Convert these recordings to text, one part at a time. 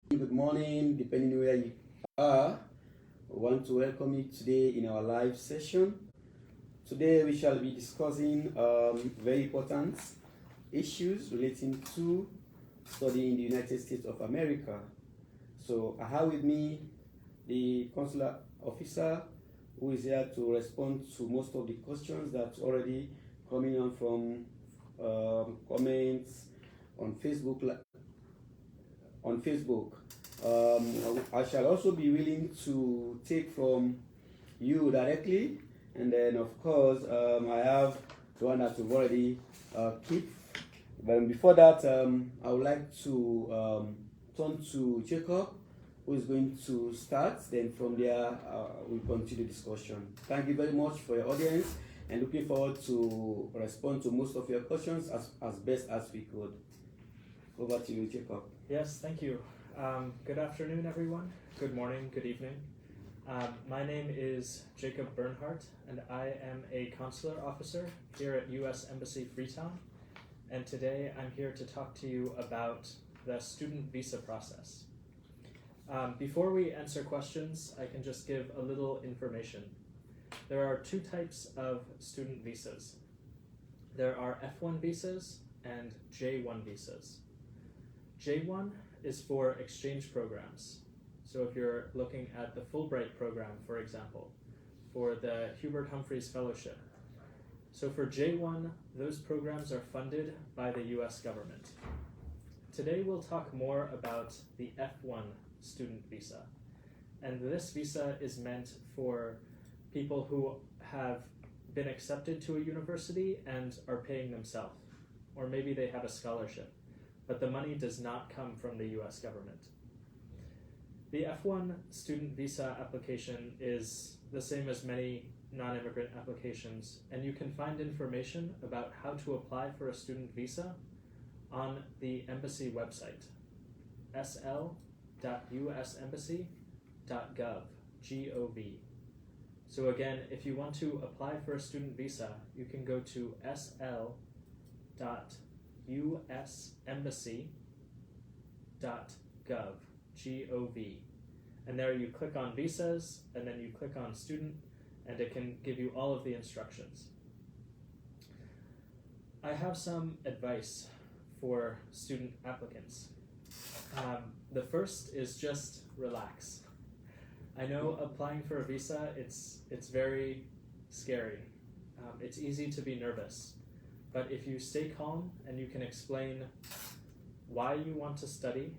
Good morning, depending where you are. We want to welcome you today in our live session. Today we shall be discussing very important issues relating to studying in the United States of America. So I have with me the consular officer who is here to respond to most of the questions that's already coming on from comments on Facebook. I shall also be willing to take from you directly, and then of course I have the one that we've already keep. But before that, I would like to turn to Jacob, who is going to start. Then from there, we'll continue the discussion. Thank you very much for your audience, and looking forward to respond to most of your questions as best as we could. Over to you, Jacob. Yes, thank you. Good afternoon, everyone. Good morning, good evening. My name is Jacob Bernhardt, and I am a consular officer here at U.S. Embassy Freetown. And today I'm here to talk to you about the student visa process. Before we answer questions, I can just give a little information. There are two types of student visas. There are F1 visas and J1 visas. J1 is for exchange programs. So if you're looking at the Fulbright program, for example, for the Hubert Humphreys Fellowship. So for J1, those programs are funded by the US government. Today we'll talk more about the F1 student visa. And this visa is meant for people who have been accepted to a university and are paying themselves. Or maybe they have a scholarship, but the money does not come from the US government. The F1 student visa application is the same as many non-immigrant applications, and you can find information about how to apply for a student visa on the embassy website, sl.usembassy.gov, G-O-V. So again, if you want to apply for a student visa, you can go to sl.usembassy.gov, G-O-V. And there you click on visas, and then you click on student, and it can give you all of the instructions. I have some advice for student applicants. The first is just relax. I know applying for a visa, it's very scary. It's easy to be nervous. But if you stay calm and you can explain why you want to study,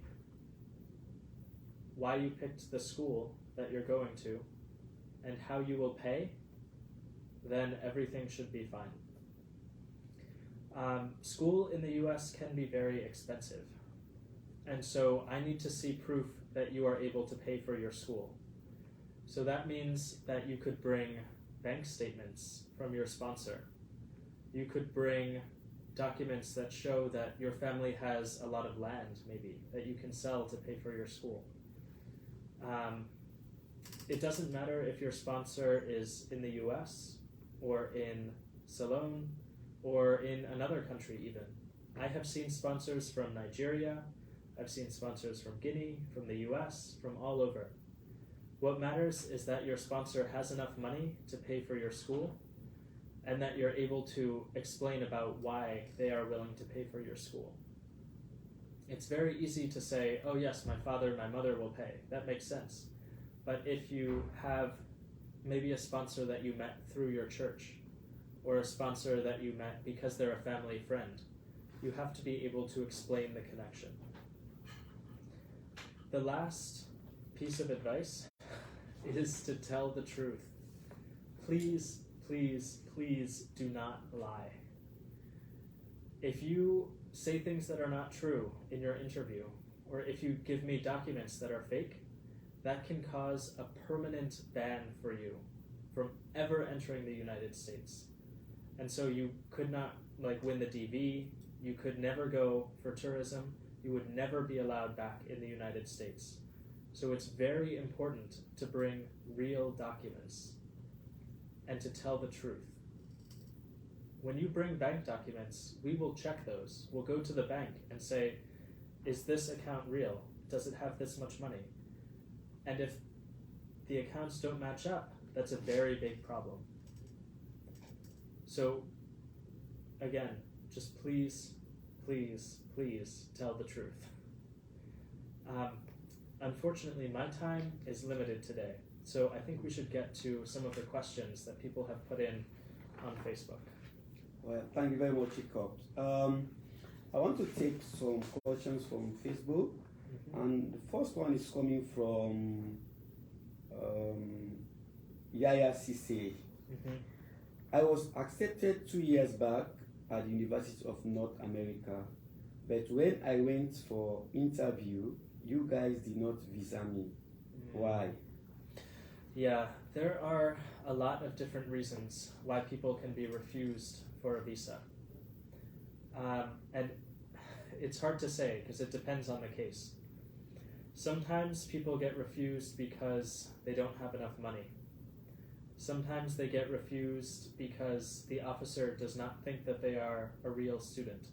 why you picked the school that you're going to, and how you will pay, then everything should be fine. School in the US can be very expensive. And so I need to see proof that you are able to pay for your school. So that means that you could bring bank statements from your sponsor. You could bring documents that show that your family has a lot of land, maybe, that you can sell to pay for your school. It doesn't matter if your sponsor is in the US or in Ceylon or in another country even. I have seen sponsors from Nigeria, I've seen sponsors from Guinea, from the US, from all over. What matters is that your sponsor has enough money to pay for your school, and that you're able to explain about why they are willing to pay for your school. It's very easy to say, oh yes, my father, my mother will pay. That makes sense. But if you have maybe a sponsor that you met through your church, or a sponsor that you met because they're a family friend, you have to be able to explain the connection. The last piece of advice is to tell the truth. Please, please, please do not lie. If you say things that are not true in your interview, or if you give me documents that are fake, that can cause a permanent ban for you from ever entering the United States. And so you could not win the DV, you could never go for tourism, you would never be allowed back in the United States. So it's very important to bring real documents and to tell the truth. When you bring bank documents, we will check those. We'll go to the bank and say, is this account real? does it have this much money? And if the accounts don't match up, that's a very big problem. So again, just please, please, please tell the truth. Unfortunately, my time is limited today, so I think we should get to some of the questions that people have put in on Facebook. Well, thank you very much, Jacob. I want to take some questions from Facebook, and the first one is coming from Yaya Sise. I was accepted 2 years back at the University of North America, but when I went for interview, you guys did not visa me. Why? Yeah, there are a lot of different reasons why people can be refused for a visa. And it's hard to say because it depends on the case. Sometimes people get refused because they don't have enough money. Sometimes they get refused because the officer does not think that they are a real student.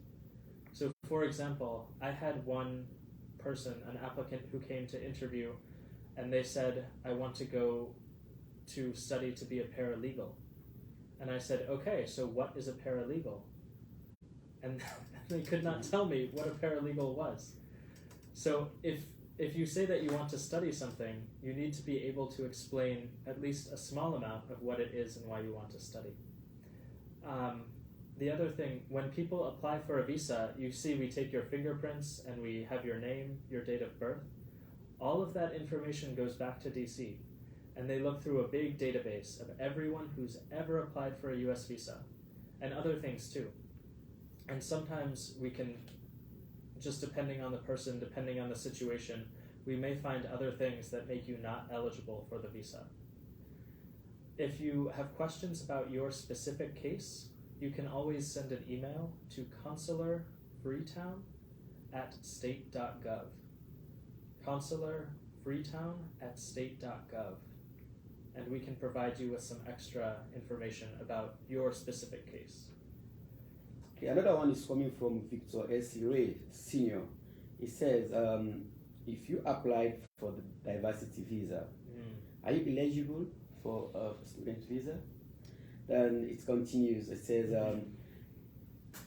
So, for example, I had one person, an applicant who came to interview, and they said, I want to go to study to be a paralegal. And I said, okay, so what is a paralegal? And they could not tell me what a paralegal was. So if you say that you want to study something, you need to be able to explain at least a small amount of what it is and why you want to study. The other thing, when people apply for a visa, you see we take your fingerprints and we have your name, your date of birth. All of that information goes back to DC, and they look through a big database of everyone who's ever applied for a US visa, and other things too. And sometimes we can, just depending on the person, depending on the situation, we may find other things that make you not eligible for the visa. If you have questions about your specific case, you can always send an email to consularfreetown@state.gov. consularfreetown@state.gov. And we can provide you with some extra information about your specific case. Okay, another one is coming from Victor S. Ray, Senior. He says, if you applied for the diversity visa, are you eligible for a student visa? Then it continues. It says,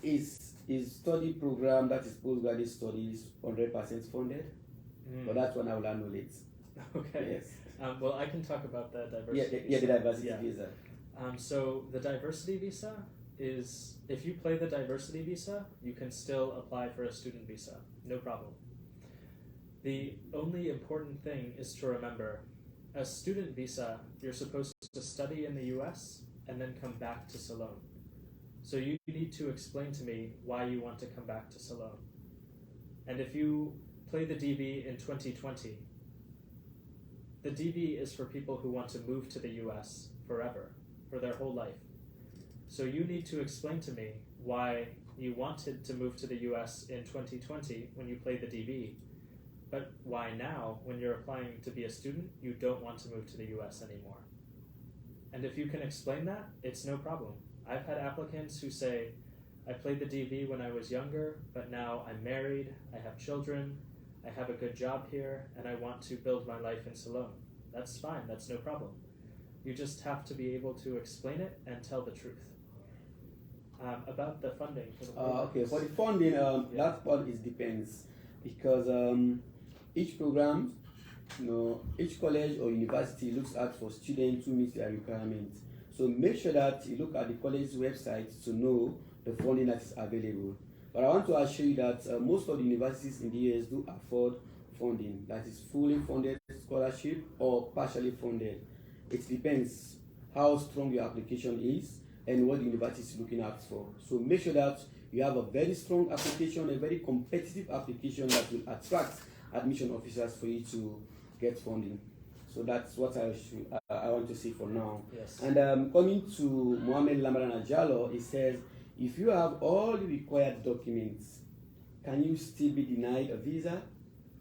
is study program, that is postgraduate studies, 100% funded? But that one I will handle it. Okay. Yes. Well, I can talk about the diversity visa. Yeah, the diversity visa. So the diversity visa is, if you play the diversity visa, you can still apply for a student visa. No problem. The only important thing is to remember, a student visa, you're supposed to study in the US and then come back to Salone. So you need to explain to me why you want to come back to Salone. And if you play the DV in 2020, the DV is for people who want to move to the US forever, for their whole life. So you need to explain to me why you wanted to move to the US in 2020 when you played the DV, but why now, when you're applying to be a student, you don't want to move to the US anymore. And if you can explain that, it's no problem. I've had applicants who say, I played the DV when I was younger, but now I'm married, I have children, I have a good job here, and I want to build my life in Salone. That's fine, that's no problem. You just have to be able to explain it and tell the truth. About the funding for the program. Okay, for the funding, that part depends, because each program, each college or university looks out for students who meet their requirements. So make sure that you look at the college's website to know the funding that is available. But I want to assure you that most of the universities in the US do afford funding, that is fully funded scholarship or partially funded. It depends how strong your application is and what the university is looking out for. So make sure that you have a very strong application, a very competitive application that will attract admission officers for you to get funding. So that's what I want to say for now. Yes. And coming to Mohamed Lamaran Ajalo, he says, if you have all the required documents, can you still be denied a visa?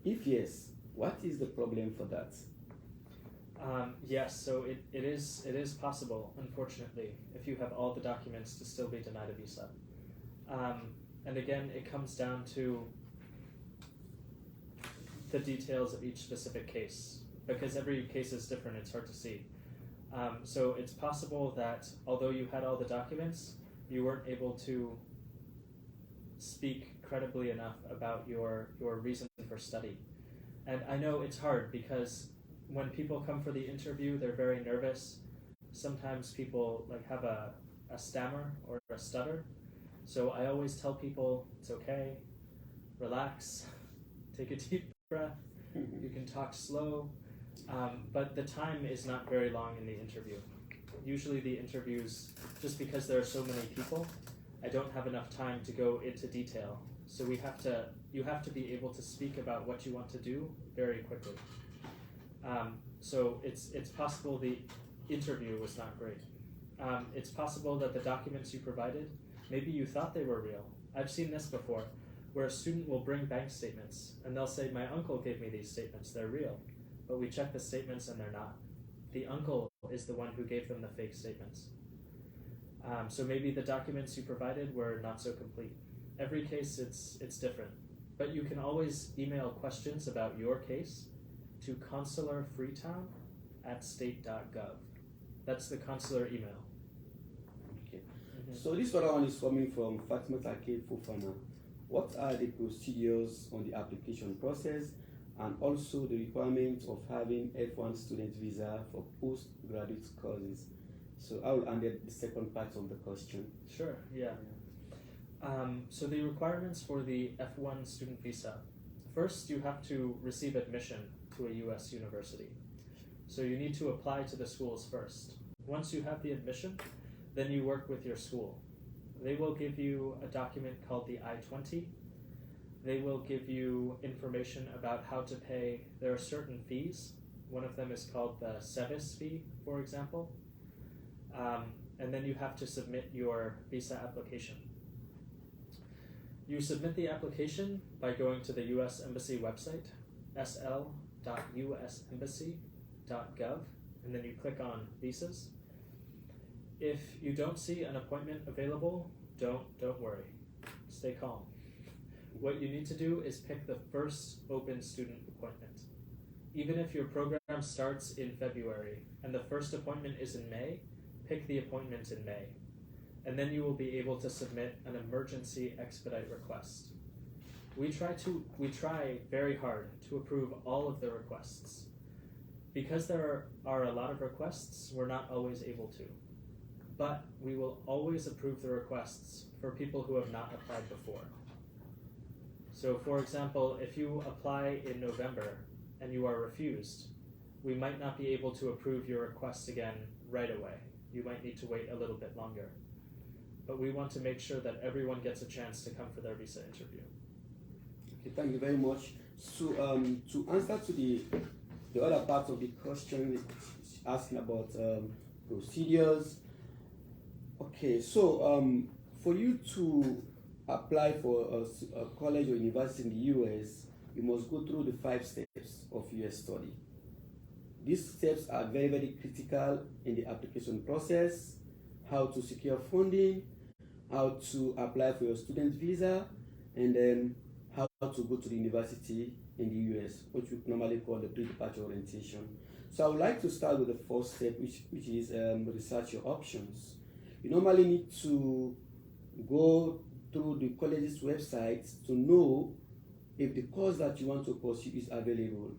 If yes, what is the problem for that? Yes, so it is possible, unfortunately, if you have all the documents to still be denied a visa. And again, it comes down to the details of each specific case, because every case is different, it's hard to see. So it's possible that although you had all the documents, you weren't able to speak credibly enough about your reason for study. And I know it's hard because when people come for the interview, they're very nervous. Sometimes people like have a stammer or a stutter. So I always tell people it's okay, relax, take a deep breath, you can talk slow, but the time is not very long in the interview. Usually the interviews, just because there are so many people, I don't have enough time to go into detail. So you have to be able to speak about what you want to do very quickly. So it's possible the interview was not great. It's possible that the documents you provided, maybe you thought they were real. I've seen this before, where a student will bring bank statements and they'll say, my uncle gave me these statements, they're real. But we check the statements and they're not. The uncle is the one who gave them the fake statements. So maybe the documents you provided were not so complete. Every case it's different. But you can always email questions about your case to consularfreetown@state.gov. That's the consular email. Okay. So this other one is coming from Fatima Take Fofana. What are the procedures on the application process and also the requirements of having F1 student visa for postgraduate courses? So I will handle the second part of the question. Sure, yeah. So the requirements for the F1 student visa. First, you have to receive admission to a US university. So you need to apply to the schools first. Once you have the admission, then you work with your school. They will give you a document called the I-20. They will give you information about how to pay. There are certain fees. One of them is called the SEVIS fee, for example. And then you have to submit your visa application. You submit the application by going to the US Embassy website, sl.usembassy.gov, and then you click on visas. If you don't see an appointment available, don't worry. Stay calm. What you need to do is pick the first open student appointment. Even if your program starts in February and the first appointment is in May, pick the appointment in May. And then you will be able to submit an emergency expedite request. We try very hard to approve all of the requests. Because there are a lot of requests, we're not always able to. But we will always approve the requests for people who have not applied before. So for example, if you apply in November and you are refused, we might not be able to approve your request again right away. You might need to wait a little bit longer. But we want to make sure that everyone gets a chance to come for their visa interview. Okay, thank you very much. So to answer to the other part of the question, asking about procedures. Okay, so for you to apply for a college or university in the US, you must go through the 5 steps of US study. These steps are very, very critical in the application process: how to secure funding, how to apply for your student visa, and then how to go to the university in the US, which we normally call the pre-departure orientation. So I would like to start with the first step, which is research your options. You normally need to go through the college's website to know if the course that you want to pursue is available.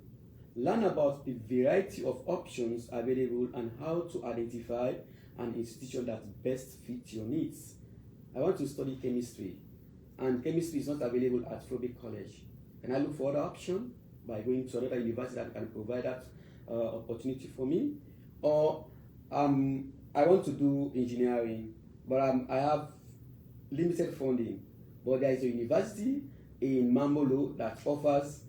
Learn about the variety of options available and how to identify an institution that best fits your needs. I want to study chemistry, and chemistry is not available at Frobe College. Can I look for other option by going to another university that can provide that opportunity for me? Or I want to do engineering, but I have limited funding, but there is a university in Mamolo that offers,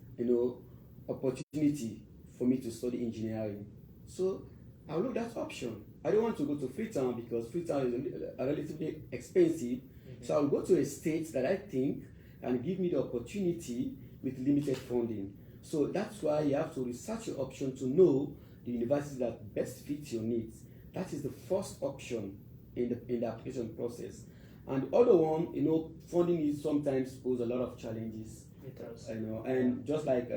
opportunity for me to study engineering. So I'll look that option. I don't want to go to Freetown because Freetown is relatively expensive. Mm-hmm. So I'll go to a state that I think can give me the opportunity with limited funding. So that's why you have to research your option to know the university that best fits your needs. That is the first option in the application process. And the other one, funding is sometimes pose a lot of challenges. It does. And just like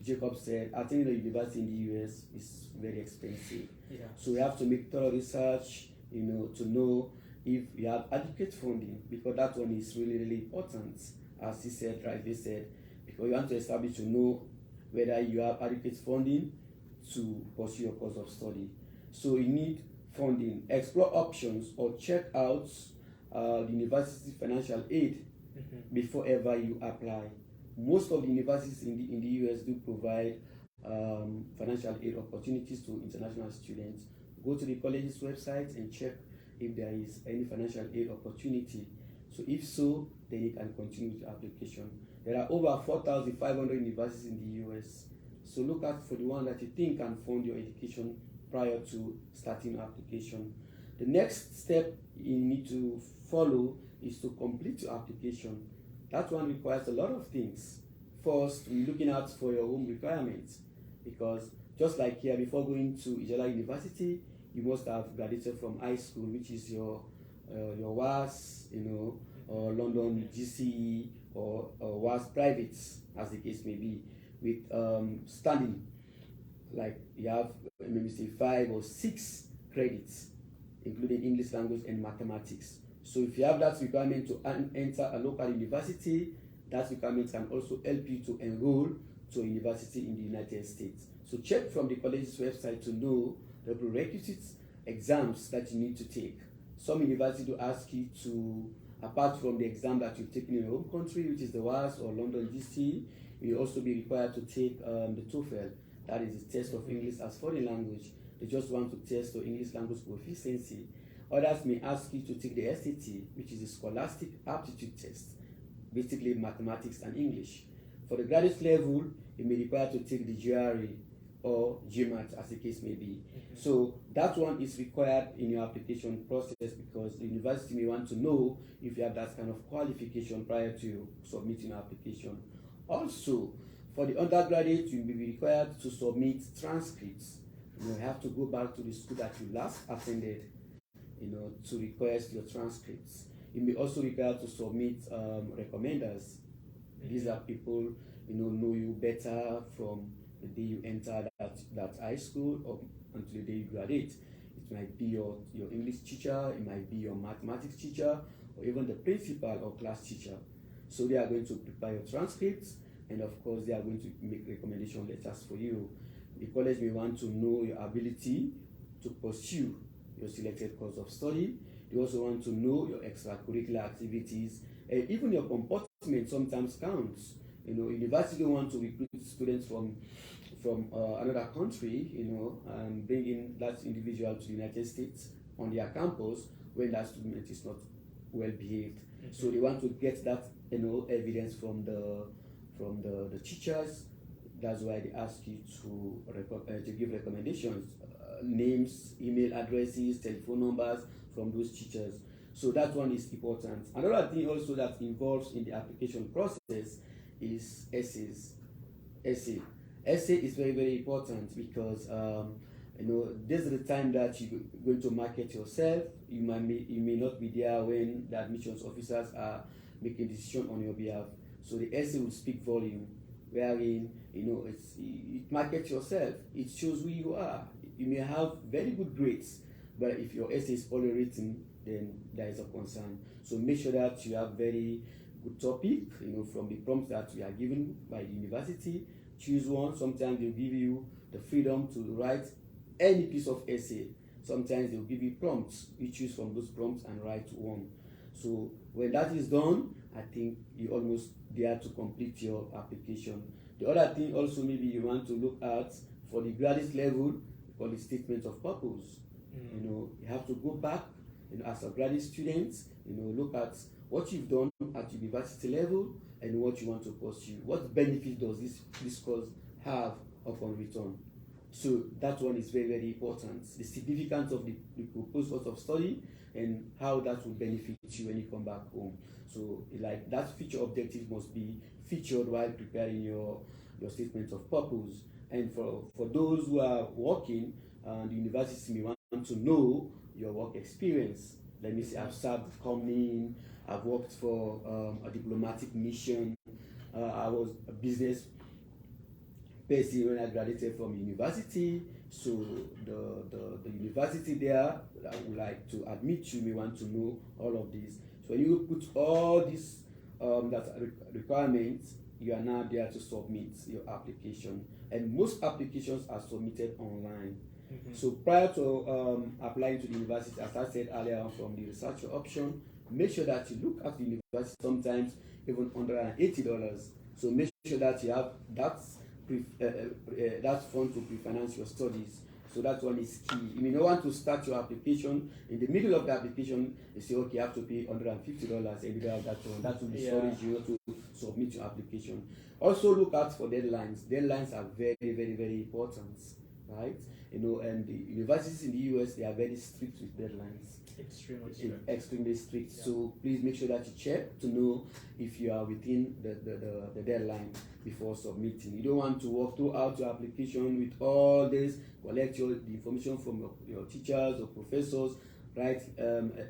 Jacob said, attending a university in the US is very expensive. Yeah. So we have to make thorough research, to know if you have adequate funding, because that one is really, really important, as he said, rightly said, because you want to establish to know whether you have adequate funding to pursue your course of study. So you need funding. Explore options or check out the university financial aid before ever you apply. Most of the universities in the US do provide financial aid opportunities to international students. Go to the college's website and check if there is any financial aid opportunity. So if so, then you can continue the application. There are over 4,500 universities in the US. So look out for the one that you think can fund your education prior to starting application. The next step you need to follow is to complete your application. That one requires a lot of things. First, we're looking out for your home requirements, because just like here, before going to Ijala University, you must have graduated from high school, which is your WAS, or London GCE, or WAS privates, as the case may be, with standing, like you have maybe say 5 or 6 credits, including English language and mathematics. So if you have that requirement to enter a local university, that requirement can also help you to enroll to a university in the United States. So check from the college's website to know the prerequisites exams that you need to take. Some universities do ask you to, apart from the exam that you've taken in your home country, which is the WAS or London GCE, you'll also be required to take the TOEFL, that is the test of English as foreign language. They just want to test your English language proficiency. Others may ask you to take the SAT, which is a scholastic aptitude test, basically mathematics and English. For the graduate level, you may require to take the GRE or GMAT, as the case may be. So that one is required in your application process, because the university may want to know if you have that kind of qualification prior to submitting your application. Also, for the undergraduate, you may be required to submit transcripts. You have to go back to the school that you last attended, to request your transcripts. You may also require to submit recommenders. These are people know you better from the day you enter that high school or until the day you graduate. It might be your English teacher, it might be your mathematics teacher, or even the principal or class teacher. So they are going to prepare your transcripts, and of course they are going to make recommendation letters for you. The college may want to know your ability to pursue your selected course of study. They also want to know your extracurricular activities, and even your comportment sometimes counts. University don't want to recruit students from another country, and bring in that individual to the United States on their campus when that student is not well behaved. So they want to get that evidence from the teachers. That's why they ask you to give recommendations, names, email addresses, telephone numbers from those teachers. So that one is important. Another thing also that involves in the application process is essays. Essay is very, very important, because this is the time that you're going to market yourself. You may not be there when the admissions officers are making decision on your behalf. So the essay will speak volume, wherein it markets yourself. It shows who you are. You may have very good grades, but if your essay is poorly written, then there is a concern. So make sure that you have very good topic, from the prompts that we are given by the university. Choose one. Sometimes they'll give you the freedom to write any piece of essay. Sometimes they'll give you prompts. You choose from those prompts and write one. So when that is done, I think you almost there to complete your application. The other thing also maybe you want to look at for the graduate level, call the statement of purpose. You have to go back, as a graduate student, look at what you've done at university level and what you want to pursue. What benefit does this course have upon return? So that one is very, very important. The significance of the proposed course of study and how that will benefit you when you come back home. So like that future objective must be featured while preparing your statement of purpose. And for those who are working, the university may want to know your work experience. Let me say I've served the company, I've worked for a diplomatic mission, I was a business person when I graduated from university. So the university there that would like to admit you may want to know all of this. So when you put all these requirements, you are now there to submit your application. And most applications are submitted online. So prior to applying to the university, as I said earlier on, from the researcher option, make sure that you look at the university, sometimes even $180. So make sure that you have that fund to pre-finance your studies. So that one is key. You may not want to start your application in the middle of the application. You say, okay, you have to pay $150 and you have that one. That will discourage you to submit your application. Also, look out for deadlines. Deadlines are very, very, very important, right? And the universities in the US, they are very strict with deadlines. Extremely strict. Extremely strict. Yeah. So please make sure that you check to know if you are within the deadline before submitting. You don't want to walk throughout your application with all this, collect the information from your teachers or professors, write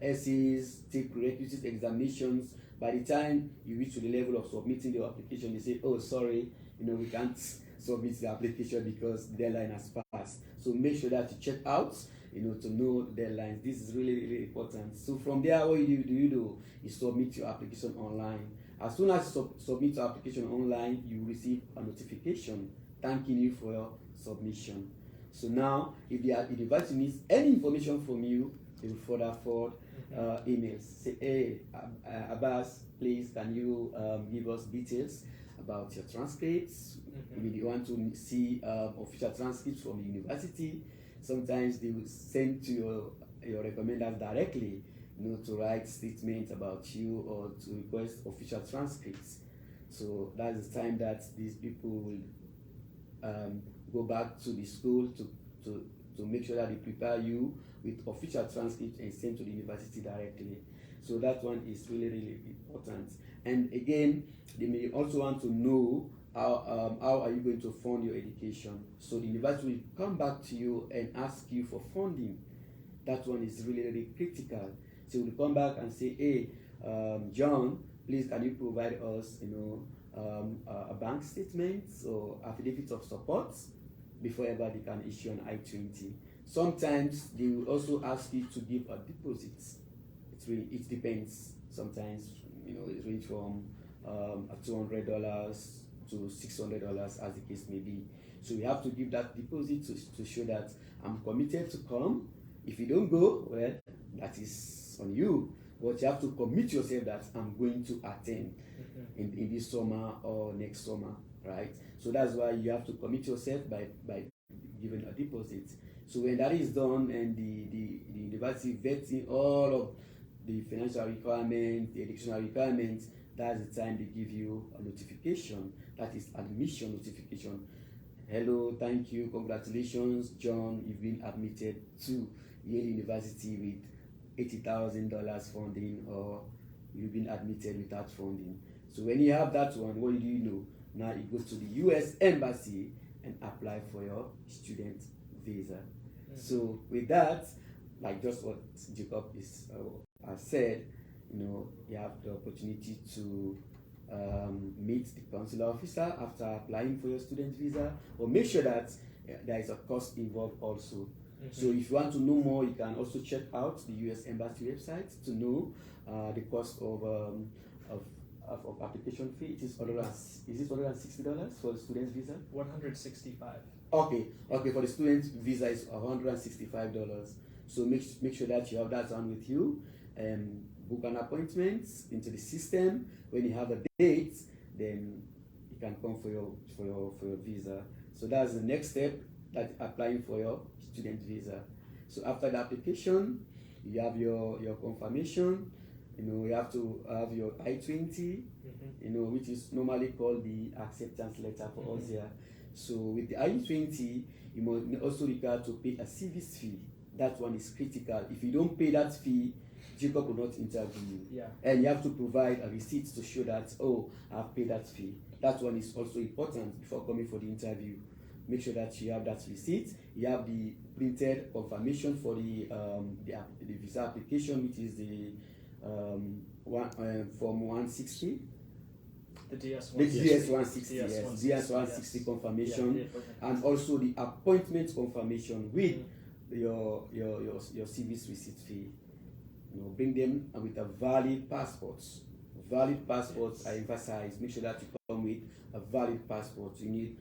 essays, take prerequisite examinations. By the time you reach to the level of submitting your application, they say, oh, sorry, we can't submit the application because the deadline has passed. So make sure that you check out, to know deadlines. This is really, really important. So from there, what you do, you submit your application online. As soon as you submit your application online, you receive a notification thanking you for your submission. So now, if the university needs any information from you, they will further forward emails. Say, hey, Abbas, please, can you give us details about your transcripts? If you want to see official transcripts from the university, sometimes they will send to your recommenders directly, to write statements about you or to request official transcripts. So that's the time that these people will go back to the school to make sure that they prepare you with official transcripts and send to the university directly. So that one is really, really important. And again, they may also want to know how are you going to fund your education. So the university will come back to you and ask you for funding. That one is really, really critical. So we'll come back and say, hey, John, please can you provide us, a bank statement or affidavit of support before ever they can issue an I-20. Sometimes they will also ask you to give a deposit. It depends. Sometimes, it ranges from $200 to $600 as the case may be. So you have to give that deposit to show that I'm committed to come. If you don't go, well, that is on you. But you have to commit yourself that I'm going to attend in this summer or next summer, right? So that's why you have to commit yourself by giving a deposit. So when that is done and the university vetting all of the financial requirements, the educational requirements, that's the time they give you a notification. That is admission notification. Hello, thank you, congratulations, John, you've been admitted to Yale University with $80,000 funding, or you've been admitted without funding. So when you have that one, what do you know? Now you go to the US Embassy and apply for your student visa. So with that, like just what Jacob has said, you have the opportunity to meet the consular officer after applying for your student visa, or make sure that there is a cost involved also. So if you want to know more, you can also check out the US Embassy website to know the cost of application fee. Is it $160 for the student visa? $165. Okay, for the student visa is $165. So make sure that you have that on with you, and book an appointment into the system. When you have a date, then you can come for your visa. So that's the next step, that applying for your student visa. So after the application, you have your confirmation. You have to have your I-20, which is normally called the acceptance letter for us here. So with the I-20, you must also require to pay a service fee. That one is critical. If you don't pay that fee, Jacob will not interview you. Yeah. And you have to provide a receipt to show that, oh, I've paid that fee. That one is also important before coming for the interview. Make sure that you have that receipt. You have the printed confirmation for the visa application, which is the Form 160. The DS160. The DS160, yes, DS160, DS160 yes. confirmation, Yeah, the appointment. and also the appointment confirmation with your service receipt fee. Bring them with a valid passport. Valid passports, I emphasize. Make sure that you come with a valid passport. You need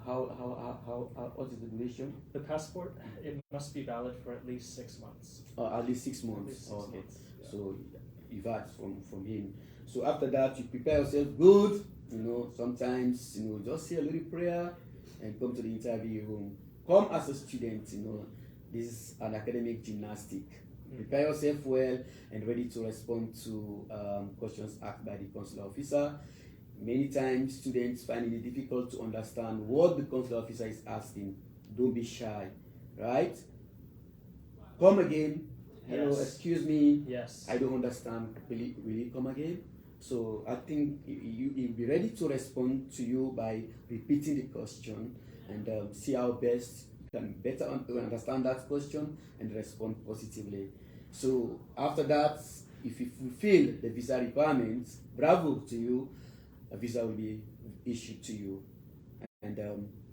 what is the duration? The passport, it must be valid for at least 6 months. At least 6 months. At least 6 Okay. months, yeah. So you've heard from him. So after that, you prepare yourself good. Sometimes just say a little prayer and come to the interview room. Come as a student. This is an academic gymnastic. Prepare yourself well and ready to respond to questions asked by the consular officer. Many times students find it difficult to understand what the consular officer is asking. Don't be shy, right? Come again. Hello, Yes. excuse me. Yes. I don't understand. Will you come again? So I think you'll be ready to respond to you by repeating the question and see how best you can better understand that question and respond positively. So after that, if you fulfill the visa requirements, bravo to you, a visa will be issued to you. And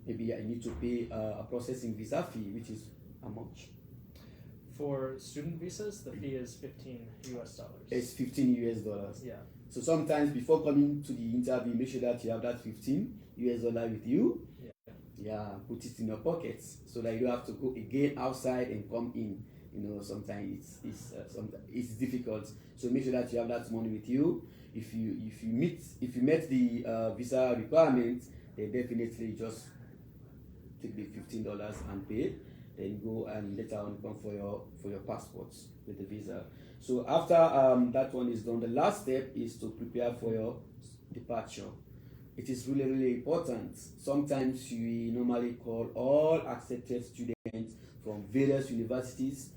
maybe I need to pay a processing visa fee, which is how much? For student visas, the fee is $15 US. It's $15 US. Yeah. So sometimes before coming to the interview, make sure that you have that $15 US with you. Yeah. Yeah, put it in your pockets so that you don't have to go again outside and come in. Sometimes it's difficult. So make sure that you have that money with you. If you met the visa requirements, then definitely just take the $15 and pay. Then go and later on come for your passports with the visa. So after that one is done, the last step is to prepare for your departure. It is really, really important. Sometimes we normally call all accepted students from various universities,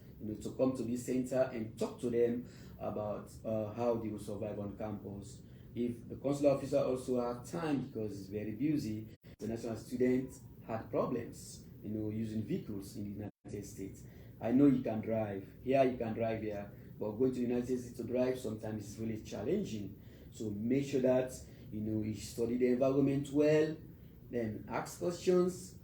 to come to this center and talk to them about how they will survive on campus. If the consular officer also has time because he's very busy, the national student had problems, using vehicles in the United States. I know you can drive here, but going to the United States to drive sometimes is really challenging. So make sure that you study the environment well, then ask questions,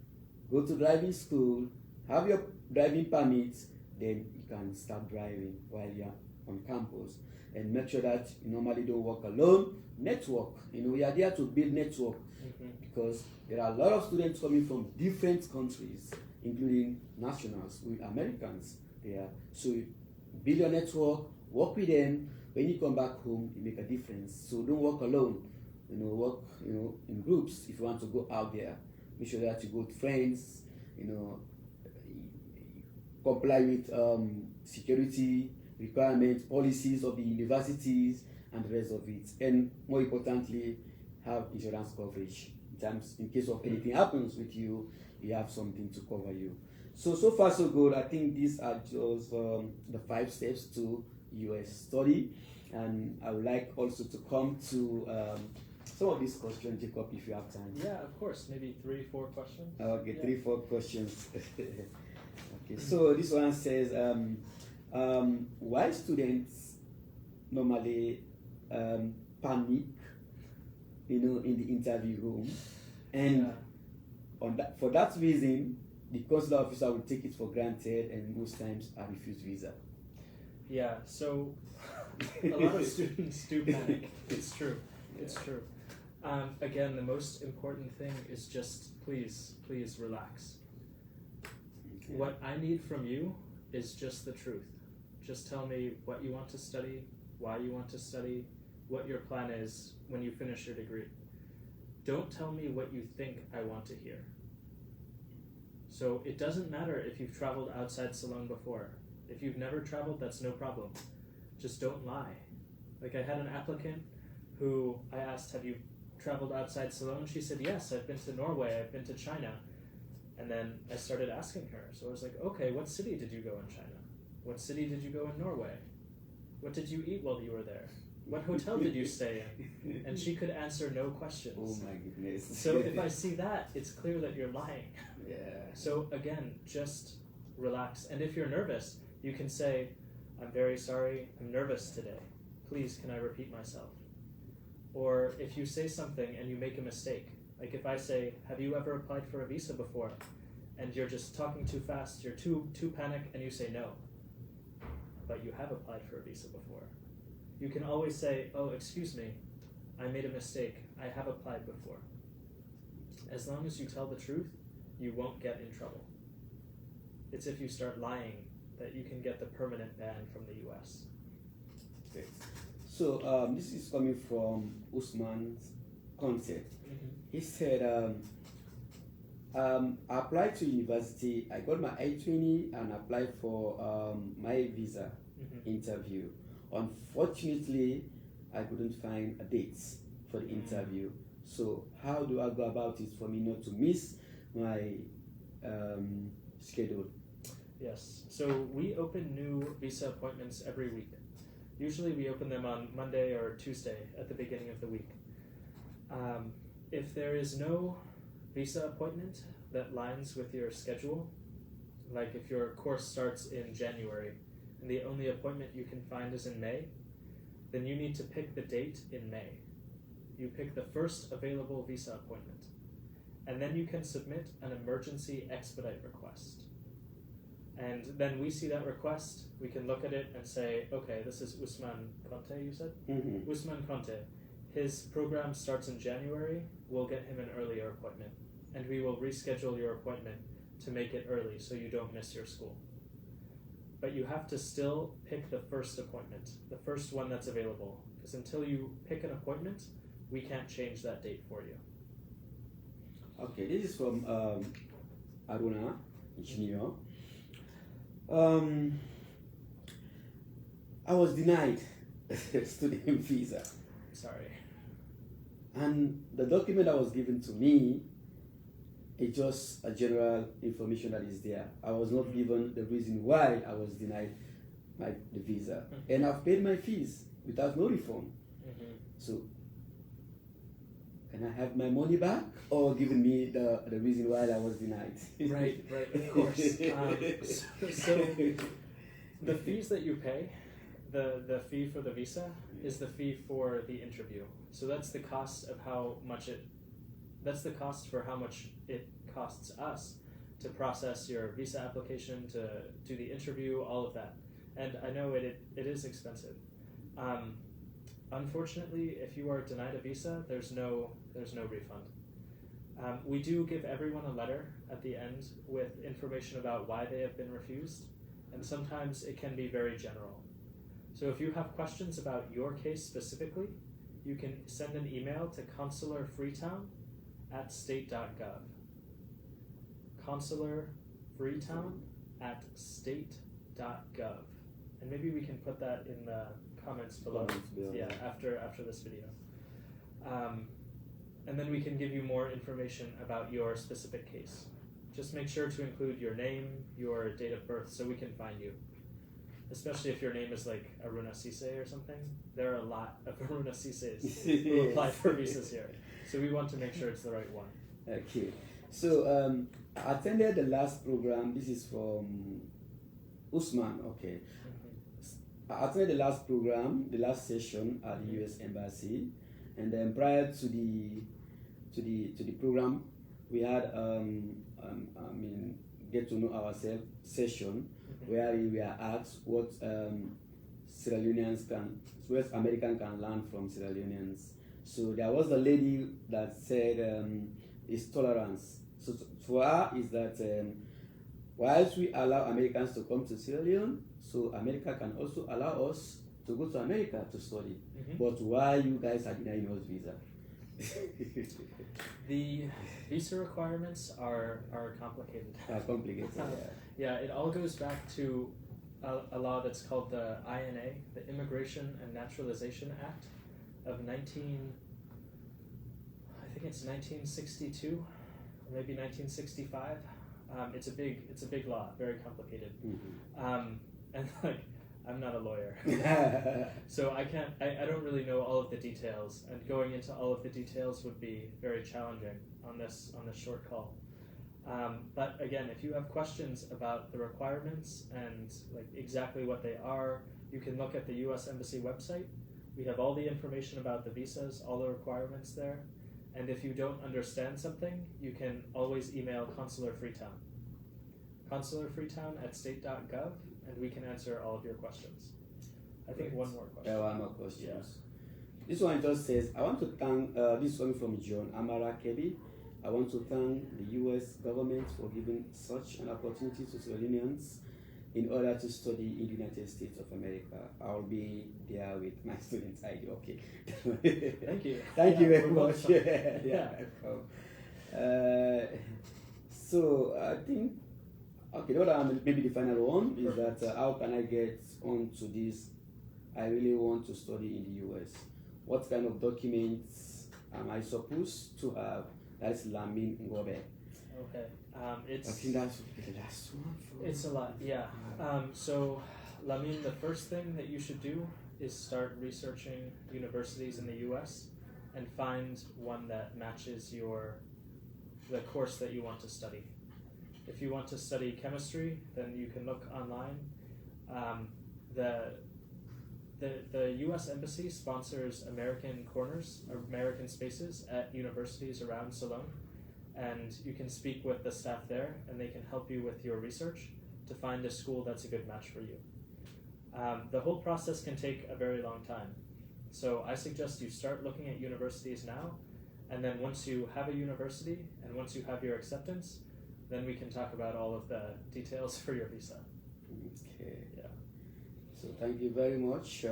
go to driving school, have your driving permit, then you can start driving while you're on campus. And make sure that you normally don't work alone. Network. We are there to build network because there are a lot of students coming from different countries, including nationals, with Americans there. So build your network, work with them. When you come back home, you make a difference. So don't work alone. Work in groups if you want to go out there. Make sure that you go with friends. Comply with security requirements, policies of the universities, and the rest of it. And more importantly, have insurance coverage. In case of anything happens with you, you have something to cover you. So far so good. I think these are just the 5 steps to US study. And I would like also to come to some of these questions, Jacob, if you have time. Yeah, of course. Maybe 3-4 questions. Okay, yeah. 3-4 questions. Okay, so this one says, why students normally panic, in the interview room, and for that reason, the consular officer will take it for granted, and most times I refuse visa. Yeah, so a lot of students do panic. It's true. It's true. Again, the most important thing is just please relax. Okay. What I need from you is just the truth. Just tell me what you want to study, why you want to study, what your plan is when you finish your degree. Don't tell me what you think I want to hear. So it doesn't matter if you've traveled outside Ceylon before. If you've never traveled, that's no problem. Just don't lie. Like I had an applicant who I asked, have you traveled outside Ceylon? She said, yes, I've been to Norway, I've been to China. And then I started asking her. So I was like, okay, what city did you go in China? What city did you go in Norway? What did you eat while you were there? What hotel did you stay in? And she could answer no questions. Oh my goodness. So if I see that, it's clear that you're lying. Yeah. So again, just relax. And if you're nervous, you can say, I'm very sorry, I'm nervous today. Please, can I repeat myself? Or if you say something and you make a mistake, like if I say, have you ever applied for a visa before? And you're just talking too fast, you're too panicked, and you say no. But you have applied for a visa before. You can always say, oh, excuse me, I made a mistake, I have applied before. As long as you tell the truth, you won't get in trouble. It's if you start lying that you can get the permanent ban from the US. Okay. So this is coming from Usman's concept. He said, I applied to university, I got my I-20 and applied for my visa interview. Unfortunately, I couldn't find a date for the interview. So how do I go about it for me not to miss my schedule? Yes, so we open new visa appointments every week. Usually we open them on Monday or Tuesday at the beginning of the week. If there is no visa appointment that lines with your schedule, like if your course starts in January and the only appointment you can find is in May, then you need to pick the date in May. You pick the first available visa appointment, and then you can submit an emergency expedite request. And then we see that request, we can look at it and say, okay, this is Usman Conte, you said? Usman Conte. His program starts in January, we'll get him an earlier appointment. And we will reschedule your appointment to make it early so you don't miss your school. But you have to still pick the first appointment, the first one that's available. Because until you pick an appointment, we can't change that date for you. Okay, this is from Aruna, Engineer. I was denied student visa. Sorry. And the document that was given to me, it's just a general information that is there. I was not given the reason why I was denied the visa. And I've paid my fees without no refund. So, can I have my money back or giving me the reason why I was denied? Right, of course. So the fees that you pay, the fee for the visa is the fee for the interview. So that's the cost of that's the cost for how much it costs us to process your visa application, to do the interview, all of that. And I know it is expensive. Unfortunately, if you are denied a visa, there's no refund. We do give everyone a letter at the end with information about why they have been refused, and sometimes it can be very general. So if you have questions about your case specifically, you can send an email to consularfreetown@state.gov. consularfreetown@state.gov. And maybe we can put that in the comments below. Yeah, after this video. And then we can give you more information about your specific case. Just make sure to include your name, your date of birth, so we can find you. Especially if your name is like Aruna Sise or something. There are a lot of Aruna Sises who apply for visas here. So we want to make sure it's the right one. Okay. So I attended the last program. This is from Usman. Okay. I attended the last program, the last session at the U.S. Embassy, and then prior to the program, we had get to know ourselves session where we are asked what Sierra Leoneans West American can learn from Sierra Leoneans. So there was a lady that said it's tolerance. So for her is that whilst we allow Americans to come to Sierra Leone, so America can also allow us to go to America to study. But why you guys are denying us visa? The visa requirements are complicated. Complicated, yeah, it all goes back to a law that's called the INA, the Immigration and Naturalization Act of 1962, or maybe 1965. It's a big law, very complicated. And like, I'm not a lawyer, so I don't really know all of the details, and going into all of the details would be very challenging on this short call. But again, if you have questions about the requirements and like exactly what they are, you can look at the U.S. Embassy website, We have all the information about the visas, all the requirements there. And if you don't understand something, you can always email Consular Freetown. Consular Freetown at state.gov, and we can answer all of your questions. I think one more question. Yeah, one more question. This one just says, I want to thank, this is coming from John Amara Kebi. I want to thank the U.S. government for giving such an opportunity to Leoneans in order to study in the United States of America. I'll be there with my student ID. Okay. Thank you. Thank you very much. So I think, okay, the other maybe the final one is that how can I get onto this? I really want to study in the US. What kind of documents am I supposed to have? That's Lamin Ngobe. Okay. I think that's the last one. It's a lot, yeah. So, Lamin, the first thing that you should do is start researching universities in the U.S. and find one that matches the course that you want to study. If you want to study chemistry, then you can look online. The U.S. Embassy sponsors American Corners, or American Spaces, at universities around Leone. And you can speak with the staff there, and they can help you with your research to find a school that's a good match for you. The whole process can take a very long time. So I suggest you start looking at universities now, and then once you have a university, and once you have your acceptance, then we can talk about all of the details for your visa. Okay. Yeah. So thank you very much.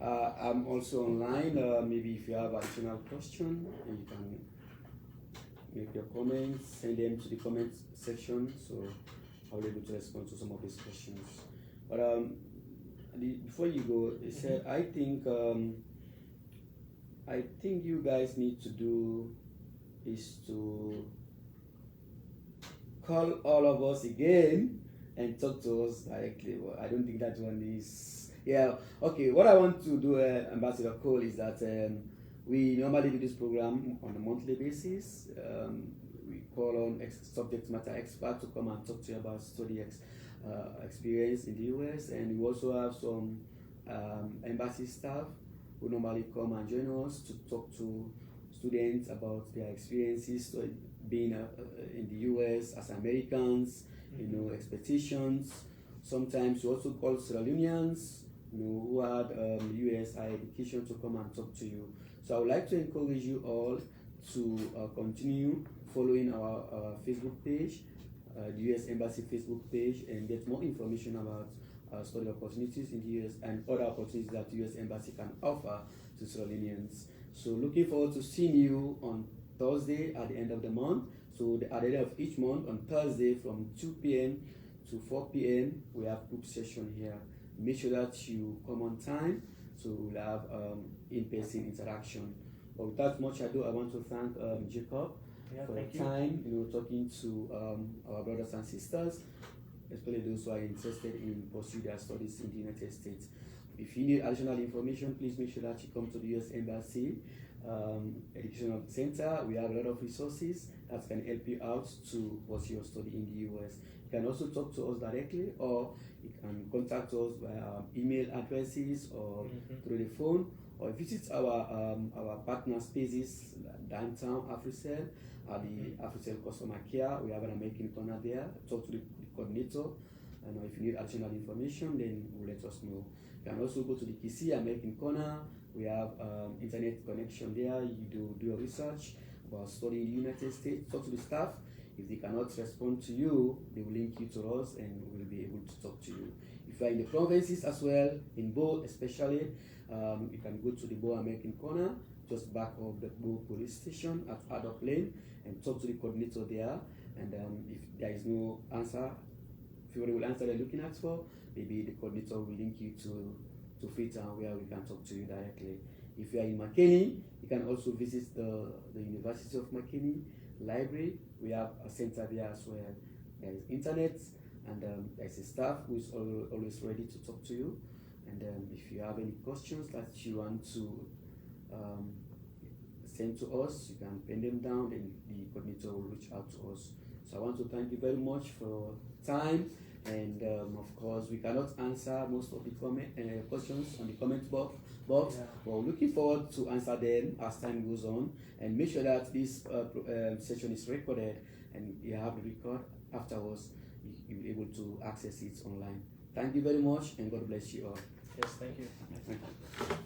I'm also online. Maybe if you have additional question, you can make your comments, send them to the comment section, so I'll be able to respond to some of these questions. But before you go, they said, I think you guys need to do is to call all of us again and talk to us directly. Well, I don't think that one is, yeah, okay. What I want to do, Ambassador Cole, is that we normally do this program on a monthly basis. We call on subject matter experts to come and talk to you about study experience in the US, and we also have some embassy staff who normally come and join us to talk to students about their experiences being in the US as Americans, expectations. Sometimes we also call Sierra Leoneans, who had US higher education to come and talk to you. So I would like to encourage you all to continue following our Facebook page, the US Embassy Facebook page, and get more information about study opportunities in the US and other opportunities that the US Embassy can offer to Sierra Leoneans. So looking forward to seeing you on Thursday at the end of the month. So at the end of each month, on Thursday from 2 p.m. to 4 p.m., we have group session here. Make sure that you come on time, so we'll have in-person interaction. But without much ado, I want to thank Jacob for the time, talking to our brothers and sisters, especially those who are interested in pursuing their studies in the United States. If you need additional information, please make sure that you come to the US Embassy Educational Center. We have a lot of resources that can help you out to pursue your study in the US. You can also talk to us directly, or you can contact us via email addresses or through the phone, or visit our partner spaces downtown AfriCell at the AfriCell customer care. We have an American corner there. Talk to the coordinator, and if you need additional information, then let us know. You can also go to the KC American corner. We have internet connection there. You do your research about studying in the United States. Talk to the staff. If they cannot respond to you, they will link you to us, and we'll be able to talk to you. If you are in the provinces as well, in Bo especially, you can go to the Bo American corner, just back of the Bo police station at Adop Lane, and talk to the coordinator there. And if there is no answer, favorable answer they're looking at for, maybe the coordinator will link you to Freetown, where we can talk to you directly. If you are in McKinney, you can also visit the University of McKinney Library. We have a center there as well. There is internet, and there's a staff who is always ready to talk to you. And if you have any questions that you want to send to us, you can pen them down, and the coordinator will reach out to us. So I want to thank you very much for your time And of course, we cannot answer most of the questions on the comment box, Yeah. but we're looking forward to answer them as time goes on. And make sure that this session is recorded, and you have the record afterwards. You'll be able to access it online. Thank you very much, and God bless you all. Yes, thank you. Thank you.